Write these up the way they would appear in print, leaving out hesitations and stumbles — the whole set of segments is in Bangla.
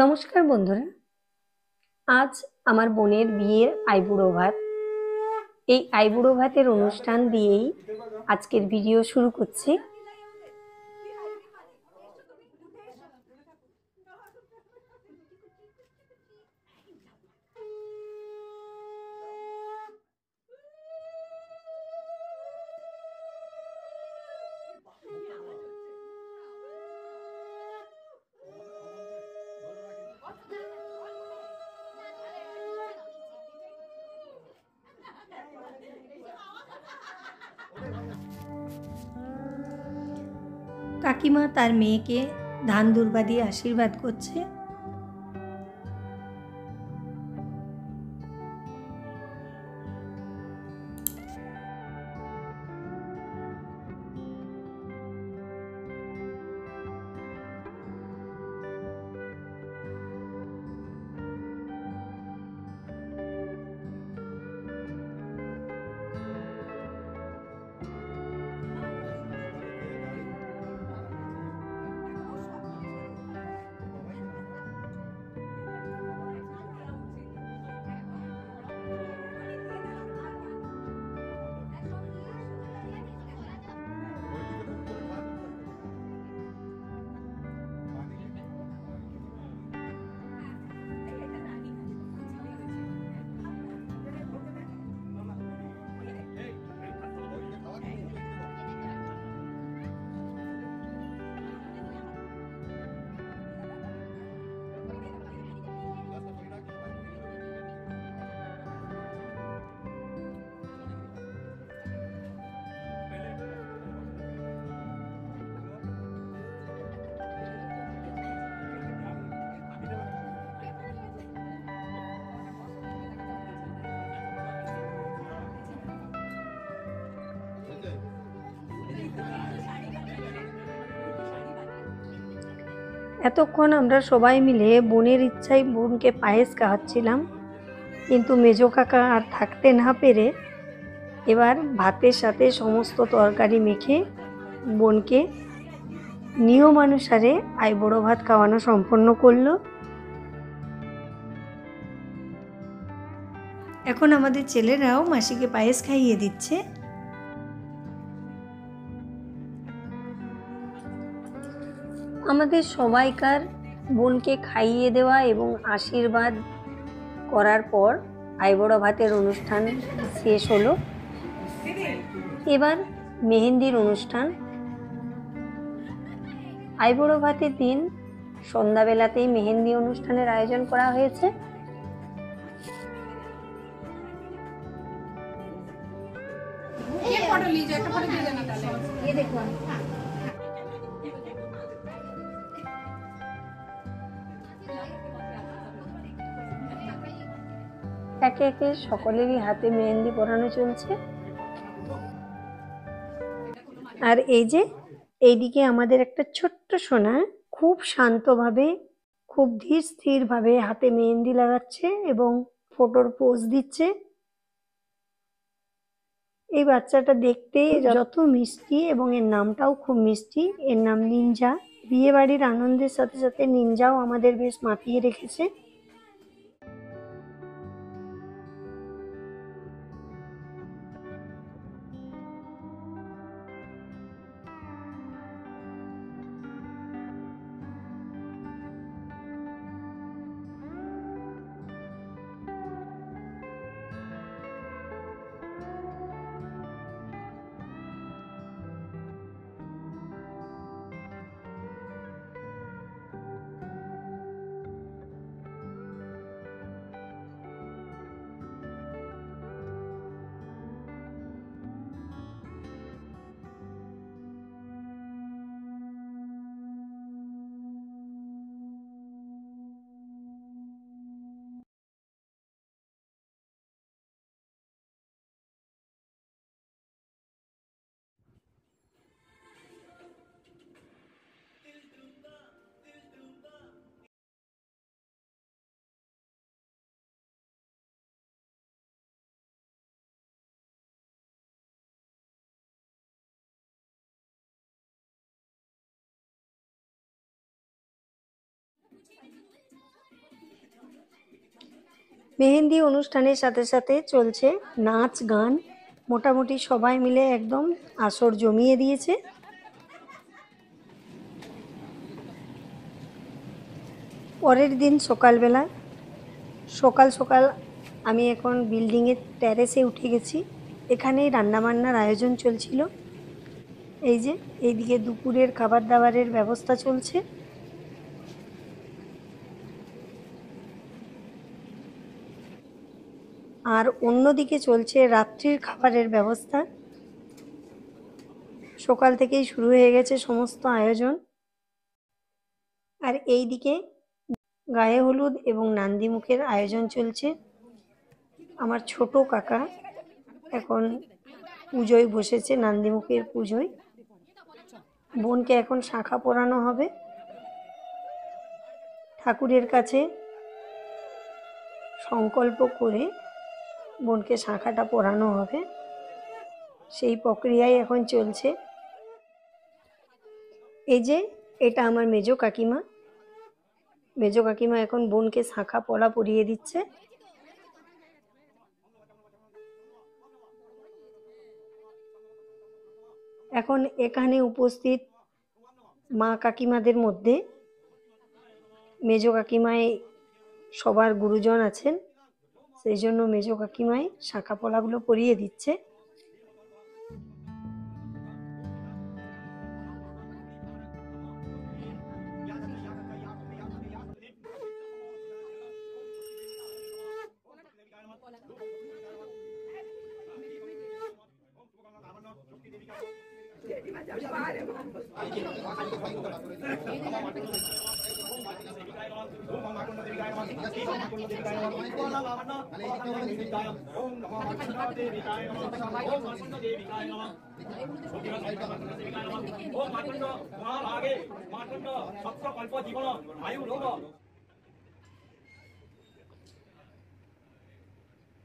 নমস্কার বন্ধুরা, আজ আমার বোনের বিয়ের আইবুড়ো ভাত। এই আইবুড়ো ভাতের অনুষ্ঠান দিয়েই আজকের ভিডিও শুরু করছি। কাকিমা তার মেয়েকে ধান দুর্বা দিয়ে আশীর্বাদ করছে। এতক্ষণ আমরা সবাই মিলে বোনের ইচ্ছায় বোনকে পায়েস খাওয়াচ্ছিলাম, কিন্তু মেজো কাকা আর থাকতে না পেরে এবার ভাতের সাথে সমস্ত তরকারি মেখে বোনকে নিয়মানুসারে আইবুড়ো ভাত খাওয়ানো সম্পন্ন করলো। এখন আমাদের ছেলেরাও মাসিকে পায়েস খাইয়ে দিচ্ছে। আমাদের সবাইকার বোনকে খাইয়ে দেওয়া এবং আশীর্বাদ করার পর আইবুড়ো ভাতের অনুষ্ঠান শেষ হলো। এবার মেহেন্দির অনুষ্ঠান। আইবুড়ো ভাতের দিন সন্ধ্যাবেলাতেই মেহেন্দি অনুষ্ঠানের আয়োজন করা হয়েছে। একে একে সকলেরই হাতে মেহেন্দি পরানো চলছে। আর এই যে এইদিকে আমাদের একটা ছোট্ট সোনা খুব শান্তভাবে, খুব ধীর স্থির ভাবে হাতে মেহেন্দি লাগাচ্ছে এবং ফটোর পোজ দিচ্ছে। এই বাচ্চাটা দেখতে যত মিষ্টি এবং এর নামটাও খুব মিষ্টি। এর নাম নিনজা। বিয়ে বাড়ির আনন্দের সাথে সাথে নিনজাও আমাদের বেশ মাতিয়ে রেখেছে। মেহেন্দি অনুষ্ঠানের সাথে সাথে চলছে নাচ গান। মোটামুটি সবাই মিলে একদম আসর জমিয়ে দিয়েছে। পরের দিন সকালবেলা সকাল সকাল আমি এখন বিল্ডিংয়ের টেরেসে উঠে গেছি। এখানেই রান্নাবান্নার আয়োজন চলছিল। এই যে এইদিকে দুপুরের খাবার দাবারের ব্যবস্থা চলছে। আর অন্যদিকে চলছে রাত্রির খাবারের ব্যবস্থা। সকাল থেকেই শুরু হয়ে গেছে সমস্ত আয়োজন। আর এইদিকে গায়ে হলুদ এবং নান্দিমুখের আয়োজন চলছে। আমার ছোট কাকা এখন পুজোয় বসেছে, নান্দিমুখের পুজোয়। বোনকে এখন শাঁখা পরানো হবে। ঠাকুরের কাছে সংকল্প করে বোনকে শাঁখাটা পরানো হবে, সেই প্রক্রিয়াই এখন চলছে। এই যে এটা আমার মেজো কাকিমা। মেজো কাকিমা এখন বোনকে শাঁখা পরা পরিয়ে দিচ্ছে। এখন এখানে উপস্থিত মা কাকিমাদের মধ্যে মেজো কাকিমাই সবার গুরুজন আছেন, সেই জন্য মেজো কাকিমাই শাঁখা পলাগুলো পরিয়ে দিচ্ছে।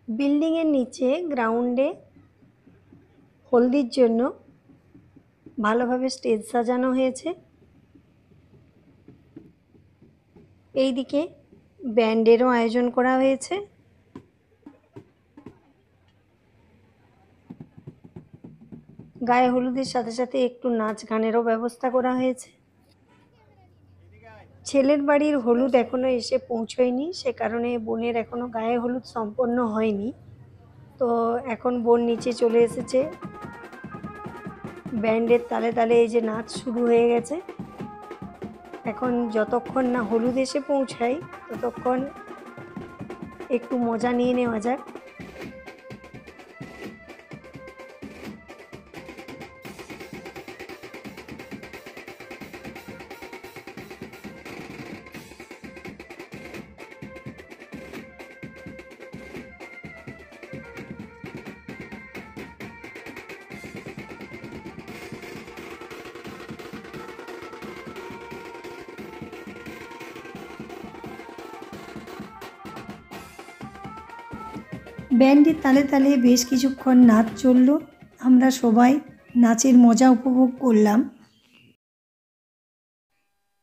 বিল্ডিং এর নিচে গ্রাউন্ডে হলদির জন্য ভালোভাবে স্টেজ সাজানো হয়েছে। এইদিকে ব্যান্ডেরও আয়োজন করা হয়েছে। গায়ে হলুদের সাথে সাথে একটু নাচ গানেরও ব্যবস্থা করা হয়েছে। ছেলের বাড়ির হলুদ এখনো এসে পৌঁছয়নি, সে কারণে বোনের এখনো গায়ে হলুদ সম্পন্ন হয়নি। তো এখন বোন নিচে চলে এসেছে। ব্যান্ডের তালে তালে এই যে নাচ শুরু হয়ে গেছে। এখন যতক্ষণ না হলুদ এসে পৌঁছায় ততক্ষণ একটু মজা নিয়ে নেওয়া যাক। ব্যান্ডের তালে তালে বেশ কিছুক্ষণ নাচ চলল। আমরা সবাই নাচের মজা উপভোগ করলাম।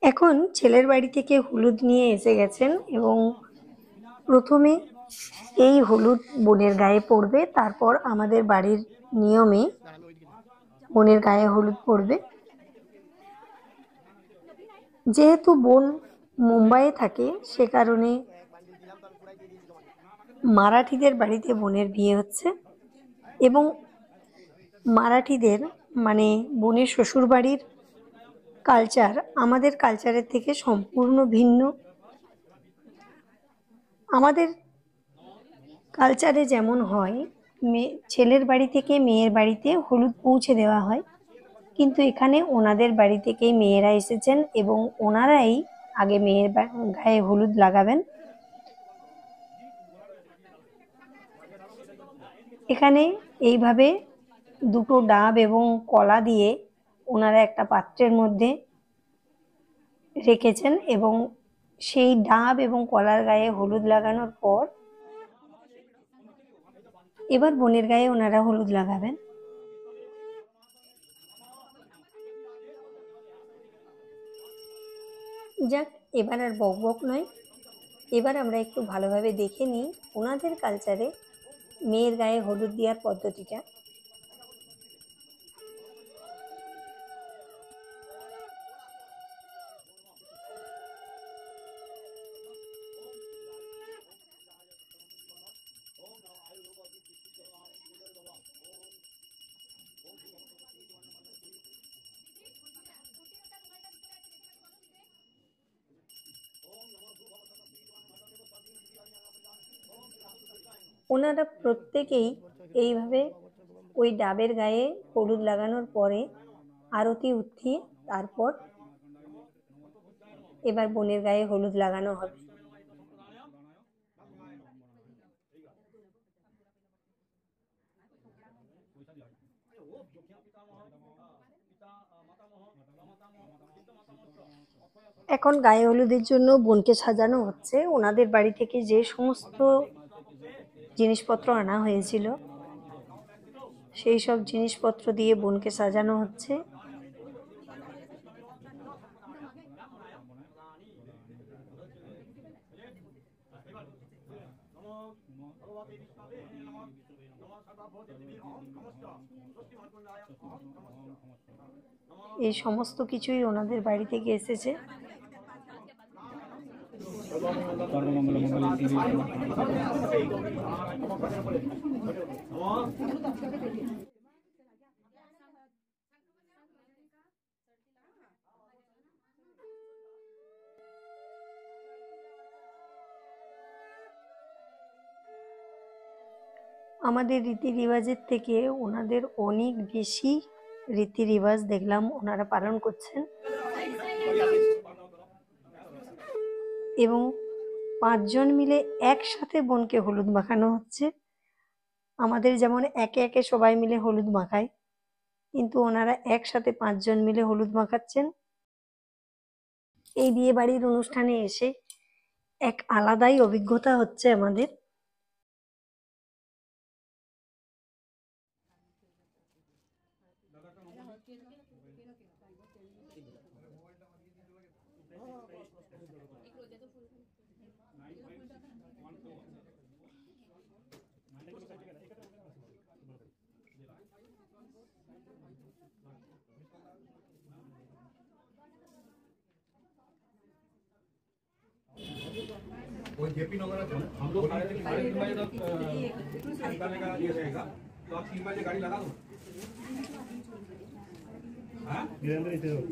এখন ছেলের বাড়ি থেকে হলুদ নিয়ে এসে গেছেন এবং প্রথমে এই হলুদ বোনের গায়ে পড়বে, তারপর আমাদের বাড়ির নিয়মে বোনের গায়ে হলুদ পড়বে। যেহেতু বোন মুম্বাইয়ে থাকে সে কারণে মারাঠিদের বাড়িতে বোনের বিয়ে হচ্ছে এবং মারাঠিদের মানে বোনের শ্বশুরবাড়ির কালচার আমাদের কালচারের থেকে সম্পূর্ণ ভিন্ন। আমাদের কালচারে যেমন হয় ছেলের বাড়ি থেকে মেয়ের বাড়িতে হলুদ পৌঁছে দেওয়া হয়, কিন্তু এখানে ওনাদের বাড়ি থেকেই মেয়েরা এসেছেন এবং ওনারাই আগে মেয়ের গায়ে হলুদ লাগাবেন। এখানে এইভাবে দুটো ডাব এবং কলা দিয়ে ওনারা একটা পাত্রের মধ্যে রেখেছেন এবং সেই ডাব এবং কলার গায়ে হলুদ লাগানোর পর এবার বোনের গায়ে ওনারা হলুদ লাগাবেন। যাক, এবার আর বক বক নয়, এবার আমরা একটু ভালোভাবে দেখে নিই ওনাদের কালচারে মেয়ের গায়ে হলুদ দেওয়ার পদ্ধতিটা। ওনারা প্রত্যেকেই এইভাবে ওই ডাবের গায়ে হলুদ লাগানোর পরে আরতি উঠিয়ে তারপর এবার বোনের গায়ে হলুদ লাগানো হবে। এখন গায়ে হলুদের জন্য বোনকে সাজানো হচ্ছে। ওনাদের বাড়ি থেকে যে সমস্ত জিনিসপত্র আনা হয়েছিল সেই সব জিনিসপত্র দিয়ে বোনকে সাজানো হচ্ছে। এই সমস্ত কিছুই ওনাদের বাড়ি থেকে এসেছে। আমাদের রীতি রিবাজের থেকে ওনাদের অনেক বেশি রীতি রিবাজ দেখলাম ওনারা পালন করছেন। এবং 5 জন মিলে একসাথে বোনকে হলুদ মাখানো হচ্ছে। আমাদের যেমন একে একে সবাই মিলে হলুদ মাখায়, কিন্তু ওনারা একসাথে 5 জন মিলে হলুদ মাখাচ্ছেন। এই বিয়ে বাড়ির অনুষ্ঠানে এসে এক আলাদাই অভিজ্ঞতা হচ্ছে আমাদের। वो जेपी नगर हम लोग 3:30 बजे तक निकालने का ये रहेगा, तो आप 3 बजे गाड़ी लगा दो। हाँ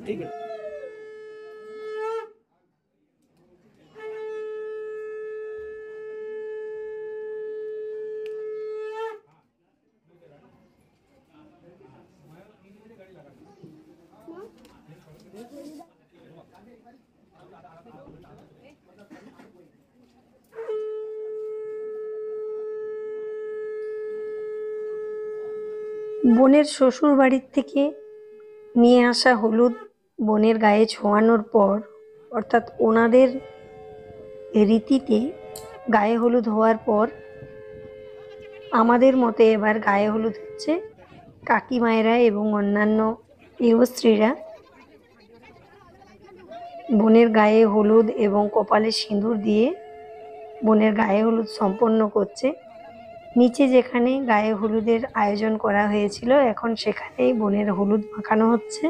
ठीक है। বোনের শ্বশুর বাড়ির থেকে নিয়ে আসা হলুদ বোনের গায়ে ছোঁয়ানোর পর, অর্থাৎ ওনাদের রীতিতে গায়ে হলুদ হওয়ার পর আমাদের মতে এবার গায়ে হলুদ হচ্ছে। কাকিমায়েরা এবং অন্যান্য প্রিয়স্ত্রীরা বোনের গায়ে হলুদ এবং কপালে সিঁদুর দিয়ে বোনের গায়ে হলুদ সম্পন্ন করছে। নিচে যেখানে গায়ে হলুদের আয়োজন করা হয়েছিল এখন সেখানেই বোনের হলুদ মাখানো হচ্ছে।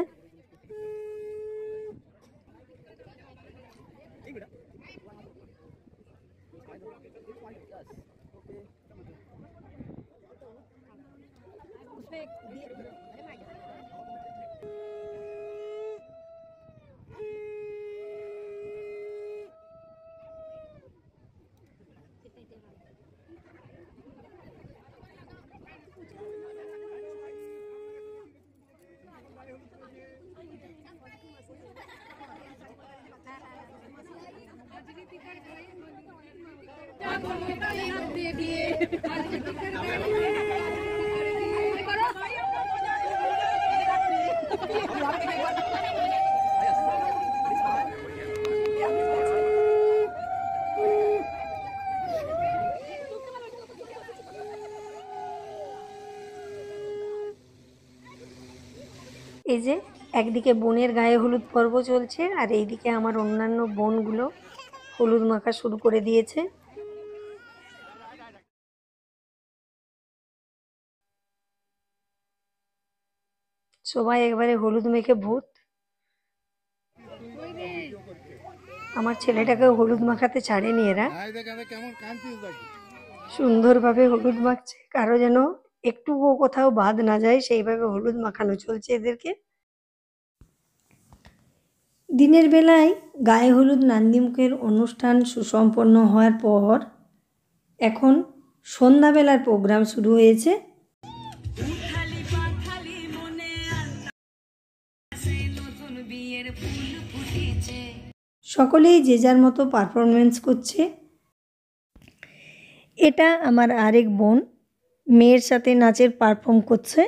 এই যে একদিকে বোনের গায়ে হলুদ পর্ব চলছে আর এইদিকে আমার অন্যান্য বোনগুলো হলুদ মাখা শুরু করে দিয়েছে। সবাই একবারে হলুদ মেখে ভূত। আমার ছেলেটাকেও হলুদ মাখাতে ছাড়েনি এরা, সুন্দরভাবে হলুদ মাখছে, কারো যেন একটুও কোথাও বাদ না যায় সেইভাবে হলুদ মাখানো চলছে এদেরকে। দিনের বেলায় গায়ে হলুদ নান্দিমুখের অনুষ্ঠান সুসম্পন্ন হওয়ার পর এখন সন্ধ্যাবেলার প্রোগ্রাম শুরু হয়েছে। সকলেই যে যার মতো পারফরমেন্স করছে। এটা আমার আরেক বোন মেয়ের সাথে নাচের পারফর্ম করছে।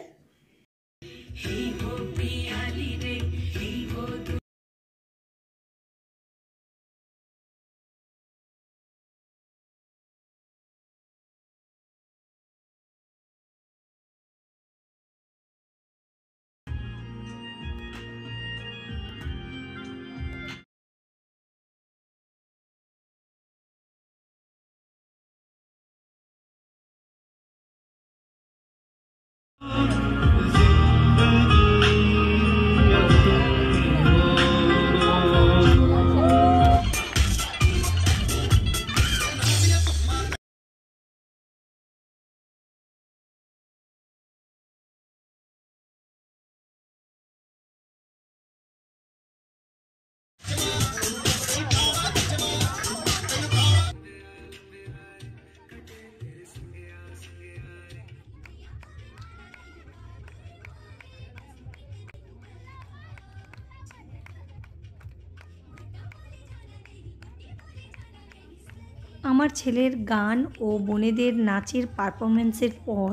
আমার ছেলের গান ও বোনেদের নাচের পারফরমেন্সের পর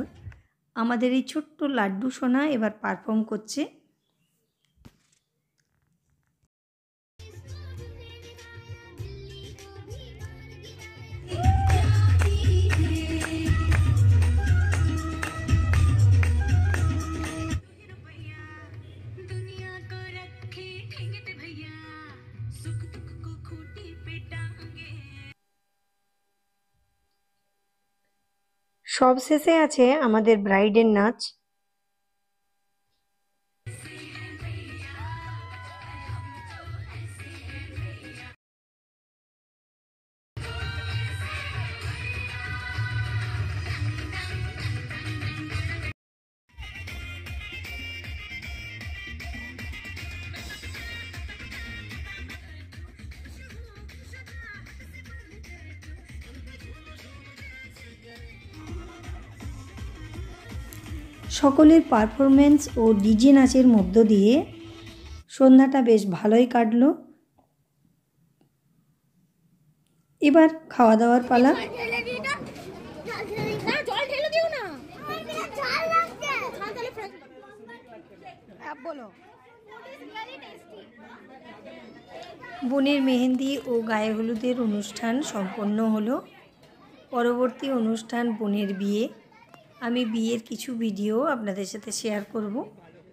আমাদের এই ছোট্ট লাড্ডু সোনা এবার পারফর্ম করছে। সব শেষে আছে আমাদের ব্রাইডের নাচ। সকলের পারফরমেন্স ও ডিজে নাচের মধ্য দিয়ে সন্ধ্যাটা বেশ ভালোই কাটলো। এবার খাওয়া দাওয়ার পালা। বোনের মেহেন্দি ও গায়ে হলুদের অনুষ্ঠান সম্পন্ন হলো। পরবর্তী অনুষ্ঠান বোনের বিয়ে। আমি বিয়ের কিছু ভিডিও আপনাদের সাথে শেয়ার করব।